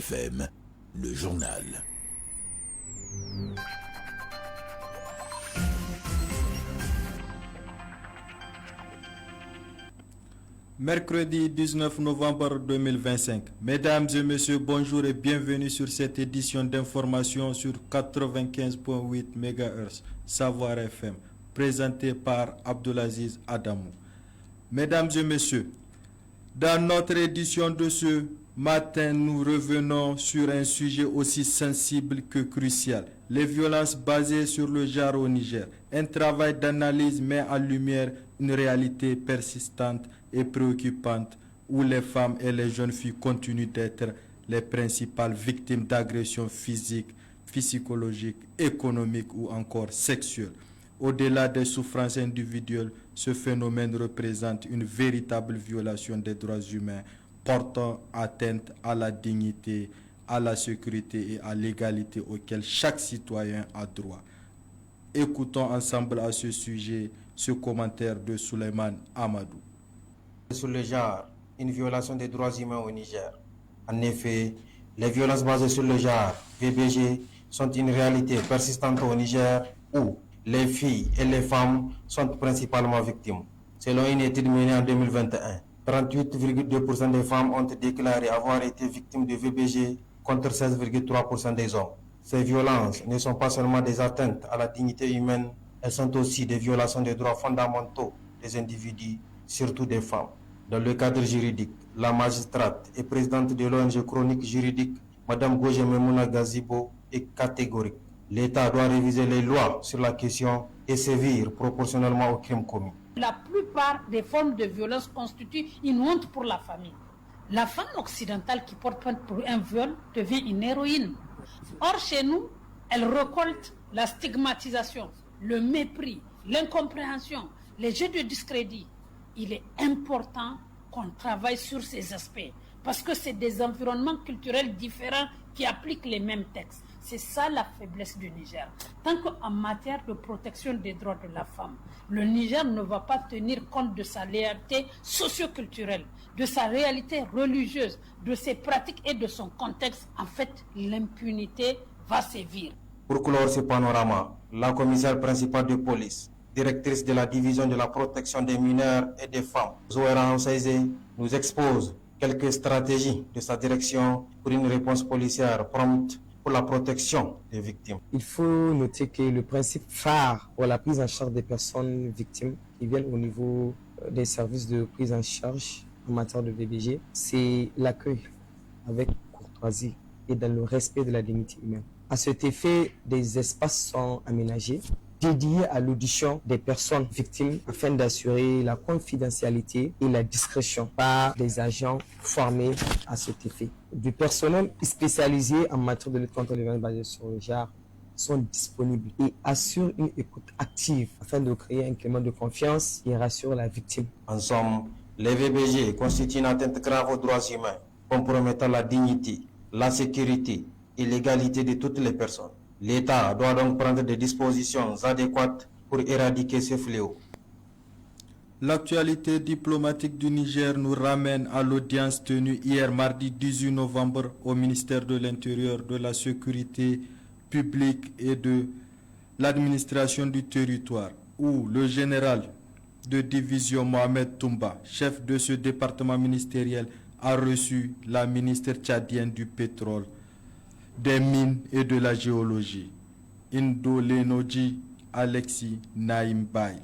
FM, le journal. Mercredi 19 novembre 2025. Mesdames et messieurs, bonjour et bienvenue sur cette édition d'information sur 95.8 MHz Savoir FM, présentée par Abdelaziz Adamou. Mesdames et messieurs, dans notre édition de ce matin, nous revenons sur un sujet aussi sensible que crucial. Les violences basées sur le genre au Niger. Un travail d'analyse met en lumière une réalité persistante et préoccupante où les femmes et les jeunes filles continuent d'être les principales victimes d'agressions physiques, psychologiques, économiques ou encore sexuelles. Au-delà des souffrances individuelles, ce phénomène représente une véritable violation des droits humains portant atteinte à la dignité, à la sécurité et à l'égalité auxquelles chaque citoyen a droit. Écoutons ensemble à ce sujet ce commentaire de Souleymane Amadou. Sur le genre, une violation des droits humains au Niger. En effet, les violences basées sur le genre, VBG, sont une réalité persistante au Niger où les filles et les femmes sont principalement victimes. Selon une étude menée en 2021, 38,2% des femmes ont déclaré avoir été victimes de VBG contre 16,3% des hommes. Ces violences ne sont pas seulement des atteintes à la dignité humaine, elles sont aussi des violations des droits fondamentaux des individus, surtout des femmes. Dans le cadre juridique, la magistrate et présidente de l'ONG Chronique Juridique, Mme Goje Memouna Gazibo, est catégorique. L'État doit réviser les lois sur la question et sévir proportionnellement aux crimes commis. La plupart des formes de violence constituent une honte pour la famille. La femme occidentale qui porte plainte pour un viol devient une héroïne. Or, chez nous, elle récolte la stigmatisation, le mépris, l'incompréhension, les jeux de discrédit. Il est important qu'on travaille sur ces aspects parce que c'est des environnements culturels différents qui appliquent les mêmes textes. C'est ça la faiblesse du Niger. Tant qu'en matière de protection des droits de la femme, le Niger ne va pas tenir compte de sa réalité socio-culturelle, de sa réalité religieuse, de ses pratiques et de son contexte, en fait, l'impunité va sévir. Pour clore ce panorama, la commissaire principale de police, directrice de la division de la protection des mineurs et des femmes, Zoéra Hansaïzé, nous expose quelques stratégies de sa direction pour une réponse policière prompte pour la protection des victimes. Il faut noter que le principe phare pour la prise en charge des personnes victimes qui viennent au niveau des services de prise en charge en matière de VBG, c'est l'accueil avec courtoisie et dans le respect de la dignité humaine. À cet effet, des espaces sont aménagés dédiés à l'audition des personnes victimes afin d'assurer la confidentialité et la discrétion par des agents formés à cet effet. Du personnel spécialisé en matière de lutte contre les violences basées sur le genre sont disponibles et assurent une écoute active afin de créer un climat de confiance et rassure la victime. En somme, les VBG constituent une atteinte grave aux droits humains, compromettant la dignité, la sécurité et l'égalité de toutes les personnes. L'État doit donc prendre des dispositions adéquates pour éradiquer ce fléau. L'actualité diplomatique du Niger nous ramène à l'audience tenue hier mardi 18 novembre au ministère de l'Intérieur, de la Sécurité publique et de l'administration du territoire, où le général de division Mohamed Toumba, chef de ce département ministériel, a reçu la ministre tchadienne du pétrole, des mines et de la géologie, Indolenoji Alexis Naïmbaï.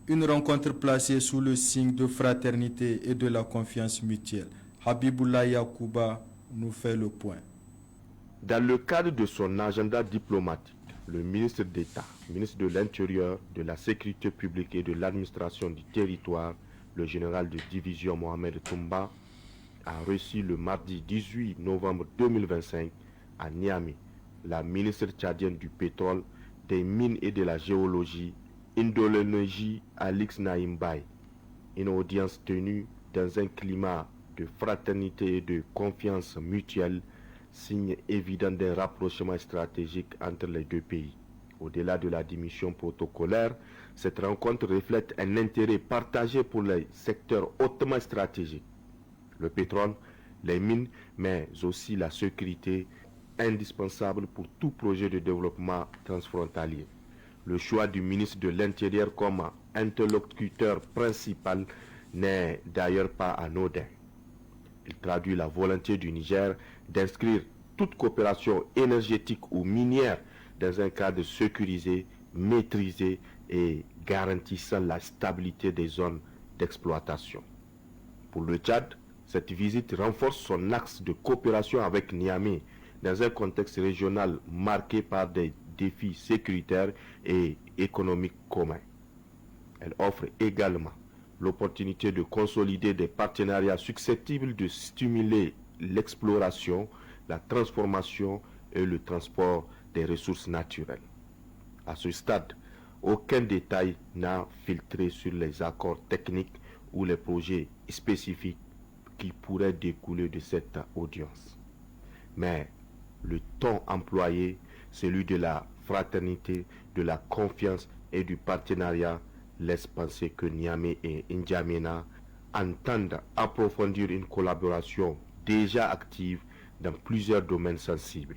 Une rencontre placée sous le signe de fraternité et de la confiance mutuelle. Habiboullah Yakouba nous fait le point. Dans le cadre de son agenda diplomatique, le ministre d'État, ministre de l'Intérieur, de la Sécurité publique et de l'administration du territoire, le général de division Mohamed Toumba, a reçu le mardi 18 novembre 2025 à Niamey la ministre tchadienne du pétrole, des mines et de la géologie, Indolenoji Alix Naïmbaï. Une audience tenue dans un climat de fraternité et de confiance mutuelle, signe évident d'un rapprochement stratégique entre les deux pays. Au-delà de la dimension protocolaire, cette rencontre reflète un intérêt partagé pour les secteurs hautement stratégiques. Le pétrole les mines, mais aussi la sécurité indispensable pour tout projet de développement transfrontalier. Le choix du ministre de l'Intérieur comme interlocuteur principal n'est d'ailleurs pas anodin. Il traduit la volonté du Niger d'inscrire toute coopération énergétique ou minière dans un cadre sécurisé, maîtrisé et garantissant la stabilité des zones d'exploitation. Pour le Tchad, cette visite renforce son axe de coopération avec Niamey dans un contexte régional marqué par des défis sécuritaires et économiques communs. Elle offre également l'opportunité de consolider des partenariats susceptibles de stimuler l'exploration, la transformation et le transport des ressources naturelles. À ce stade, aucun détail n'a filtré sur les accords techniques ou les projets spécifiques qui pourraient découler de cette audience. Mais le ton employé, celui de la fraternité, de la confiance et du partenariat, laisse penser que Niamey et N'Djamena entendent approfondir une collaboration déjà active dans plusieurs domaines sensibles.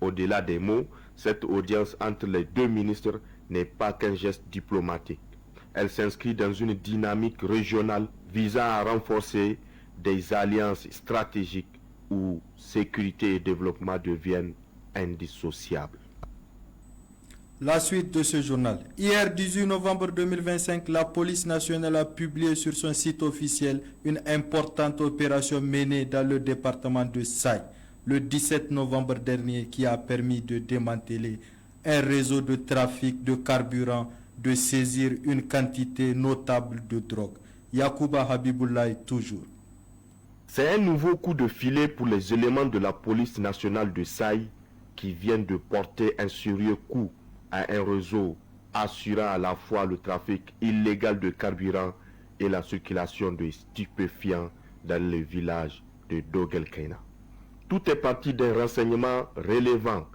Au-delà des mots, cette audience entre les deux ministres n'est pas qu'un geste diplomatique. Elle s'inscrit dans une dynamique régionale visant à renforcer des alliances stratégiques où sécurité et développement deviennent indissociables. La suite de ce journal. Hier 18 novembre 2025, la police nationale a publié sur son site officiel une importante opération menée dans le département de Saï le 17 novembre dernier qui a permis de démanteler un réseau de trafic de carburant, de saisir une quantité notable de drogue. Yacouba Habiboulaye toujours. C'est un nouveau coup de filet pour les éléments de la police nationale de Saï qui viennent de porter un sérieux coup à un réseau assurant à la fois le trafic illégal de carburant et la circulation de stupéfiants dans le village de Dogelkeina. Tout est parti d'un renseignement relevant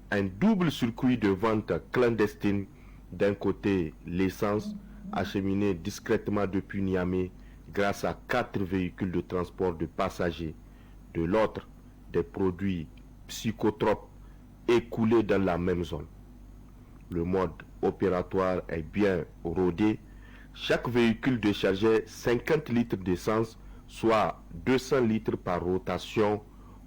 un double circuit de vente clandestine. D'un côté, l'essence acheminée discrètement depuis Niamey grâce à 4 véhicules de transport de passagers. De l'autre, des produits psychotropes écoulés dans la même zone. Le mode opératoire est bien rodé. Chaque véhicule déchargeait 50 litres d'essence, soit 200 litres par rotation,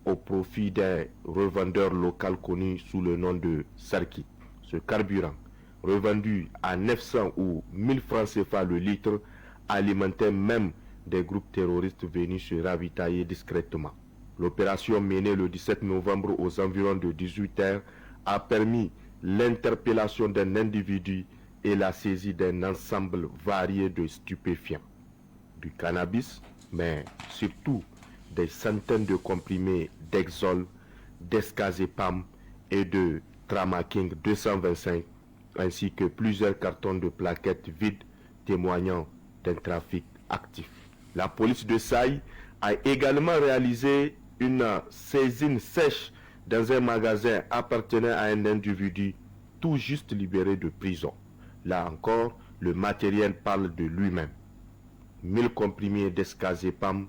au profit d'un revendeur local connu sous le nom de Sarki. Ce carburant, revendu à 900 ou 1000 francs CFA le litre, alimentait même des groupes terroristes venus se ravitailler discrètement. L'opération menée le 17 novembre aux environs de 18h a permis l'interpellation d'un individu et la saisie d'un ensemble varié de stupéfiants. Du cannabis, mais surtout des centaines de comprimés d'Exol, d'Escazepam et de Tramaking 225, ainsi que plusieurs cartons de plaquettes vides témoignant d'un trafic actif. La police de Saï a également réalisé une saisine sèche dans un magasin appartenant à un individu tout juste libéré de prison. Là encore, le matériel parle de lui-même. 1000 comprimés d'Escazepam,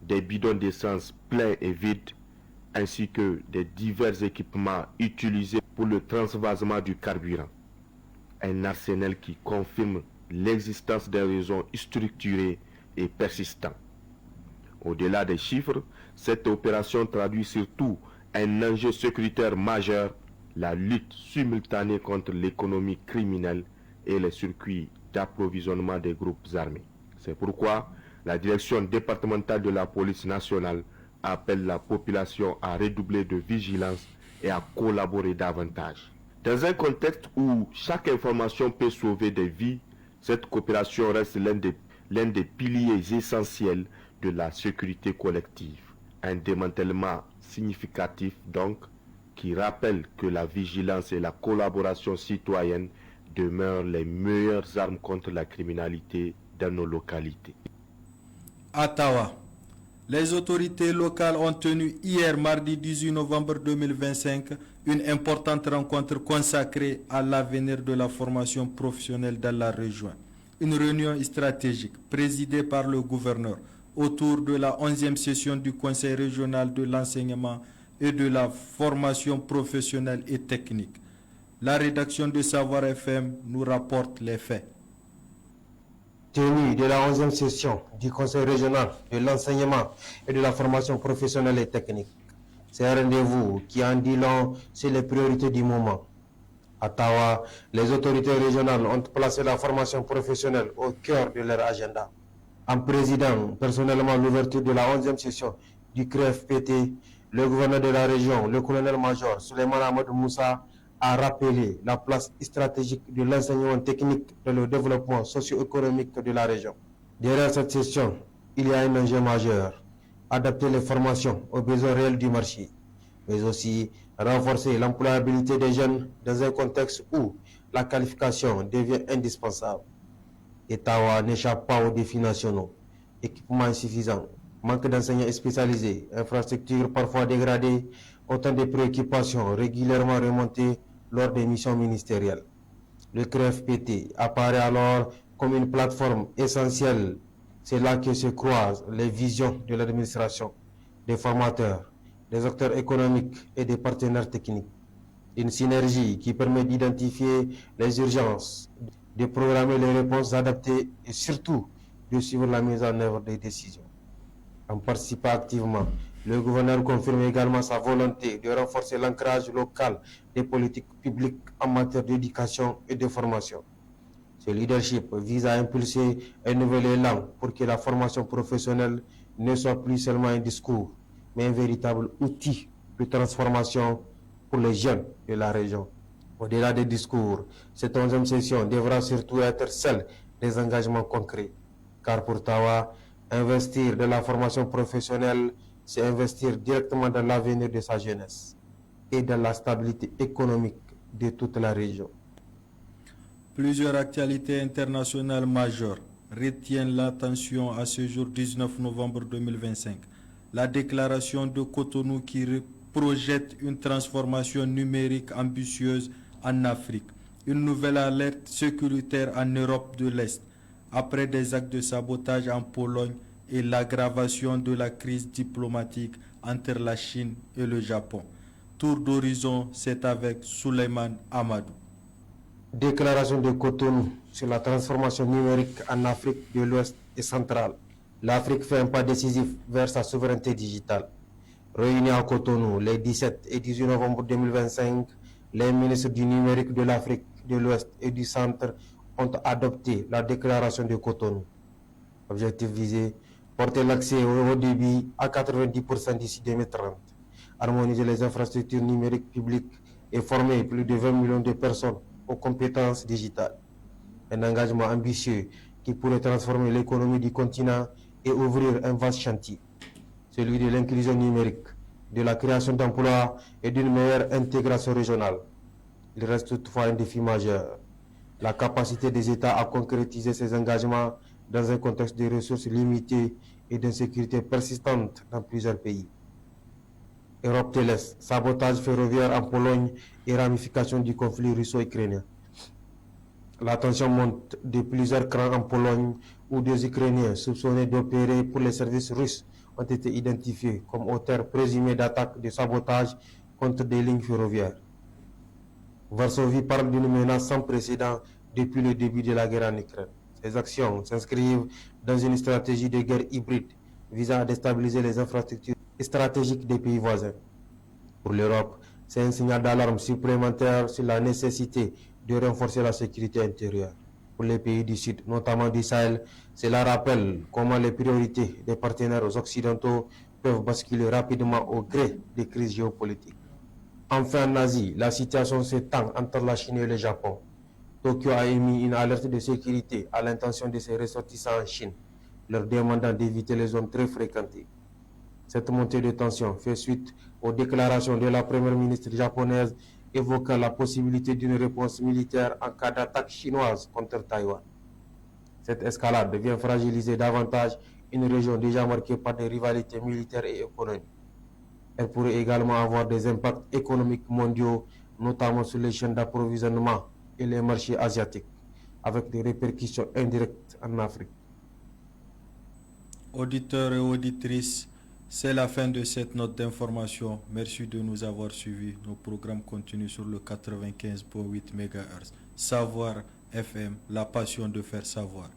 des bidons d'essence pleins et vides, ainsi que des divers équipements utilisés pour le transvasement du carburant. Un arsenal qui confirme l'existence d'un réseau structuré et persistant. Au-delà des chiffres, cette opération traduit surtout un enjeu sécuritaire majeur, la lutte simultanée contre l'économie criminelle et les circuits d'approvisionnement des groupes armés. C'est pourquoi la direction départementale de la police nationale appelle la population à redoubler de vigilance et à collaborer davantage. Dans un contexte où chaque information peut sauver des vies, cette coopération reste l'un des piliers essentiels de la sécurité collective. Un démantèlement significatif donc qui rappelle que la vigilance et la collaboration citoyenne demeurent les meilleures armes contre la criminalité dans nos localités. Ottawa. Les autorités locales ont tenu hier mardi 18 novembre 2025 une importante rencontre consacrée à l'avenir de la formation professionnelle dans la région. Une réunion stratégique présidée par le gouverneur autour de la 11e session du Conseil régional de l'enseignement et de la formation professionnelle et technique. La rédaction de Savoir FM nous rapporte les faits. Tenue de la 11e session du Conseil régional de l'enseignement et de la formation professionnelle et technique. C'est un rendez-vous qui en dit long sur les priorités du moment. À Tawa, les autorités régionales ont placé la formation professionnelle au cœur de leur agenda. En présidant personnellement l'ouverture de la 11e session du CREFPT, le gouverneur de la région, le colonel-major Souleymane Amadou Moussa, a rappelé la place stratégique de l'enseignement technique dans le développement socio-économique de la région. Derrière cette session, il y a un enjeu majeur: adapter les formations aux besoins réels du marché, mais aussi renforcer l'employabilité des jeunes dans un contexte où la qualification devient indispensable. Et Tawa n'échappe pas aux défis nationaux: équipements insuffisants, manque d'enseignants spécialisés, infrastructures parfois dégradées, autant de préoccupations régulièrement remontées lors des missions ministérielles. Le CREFPT apparaît alors comme une plateforme essentielle. C'est là que se croisent les visions de l'administration, des formateurs, des acteurs économiques et des partenaires techniques. Une synergie qui permet d'identifier les urgences, de programmer les réponses adaptées et surtout de suivre la mise en œuvre des décisions. En participant activement, le gouverneur confirme également sa volonté de renforcer l'ancrage local des politiques publiques en matière d'éducation et de formation. Ce leadership vise à impulser un nouvel élan pour que la formation professionnelle ne soit plus seulement un discours, mais un véritable outil de transformation pour les jeunes de la région. Au-delà des discours, cette 11e session devra surtout être celle des engagements concrets. Car pour Tawa, investir dans la formation professionnelle, c'est investir directement dans l'avenir de sa jeunesse et dans la stabilité économique de toute la région. Plusieurs actualités internationales majeures retiennent l'attention à ce jour 19 novembre 2025. La déclaration de Cotonou qui projette une transformation numérique ambitieuse en Afrique. Une nouvelle alerte sécuritaire en Europe de l'Est après des actes de sabotage en Pologne et l'aggravation de la crise diplomatique entre la Chine et le Japon. Tour d'horizon, c'est avec Souleymane Amadou. Déclaration de Cotonou sur la transformation numérique en Afrique de l'Ouest et centrale. L'Afrique fait un pas décisif vers sa souveraineté digitale. Réunis à Cotonou les 17 et 18 novembre 2025, les ministres du numérique de l'Afrique de l'Ouest et du Centre ont adopté la déclaration de Cotonou. Objectif visé: porter l'accès au haut débit à 90% d'ici 2030, harmoniser les infrastructures numériques publiques et former plus de 20 millions de personnes aux compétences digitales. Un engagement ambitieux qui pourrait transformer l'économie du continent et ouvrir un vaste chantier, celui de l'inclusion numérique, de la création d'emplois et d'une meilleure intégration régionale. Il reste toutefois un défi majeur: la capacité des États à concrétiser ces engagements dans un contexte de ressources limitées et d'insécurité persistante dans plusieurs pays. Europe de l'Est, sabotage ferroviaire en Pologne et ramification du conflit russo-ukrainien. La tension monte de plusieurs crans en Pologne où des Ukrainiens soupçonnés d'opérer pour les services russes ont été identifiés comme auteurs présumés d'attaques de sabotage contre des lignes ferroviaires. Varsovie parle d'une menace sans précédent depuis le début de la guerre en Ukraine. Ces actions s'inscrivent dans une stratégie de guerre hybride visant à déstabiliser les infrastructures stratégiques des pays voisins. Pour l'Europe, c'est un signal d'alarme supplémentaire sur la nécessité de renforcer la sécurité intérieure. Pour les pays du Sud, notamment du Sahel, cela rappelle comment les priorités des partenaires occidentaux peuvent basculer rapidement au gré des crises géopolitiques. Enfin, en Asie, la situation s'étend entre la Chine et le Japon. Tokyo a émis une alerte de sécurité à l'intention de ses ressortissants en Chine, leur demandant d'éviter les zones très fréquentées. Cette montée de tension fait suite aux déclarations de la première ministre japonaise évoquant la possibilité d'une réponse militaire en cas d'attaque chinoise contre Taïwan. Cette escalade vient fragiliser davantage une région déjà marquée par des rivalités militaires et économiques. Elle pourrait également avoir des impacts économiques mondiaux, notamment sur les chaînes d'approvisionnement et les marchés asiatiques, avec des répercussions indirectes en Afrique. Auditeurs et auditrices, c'est la fin de cette note d'information. Merci de nous avoir suivis. Nos programmes continuent sur le 95.8 MHz. Savoir FM, la passion de faire savoir.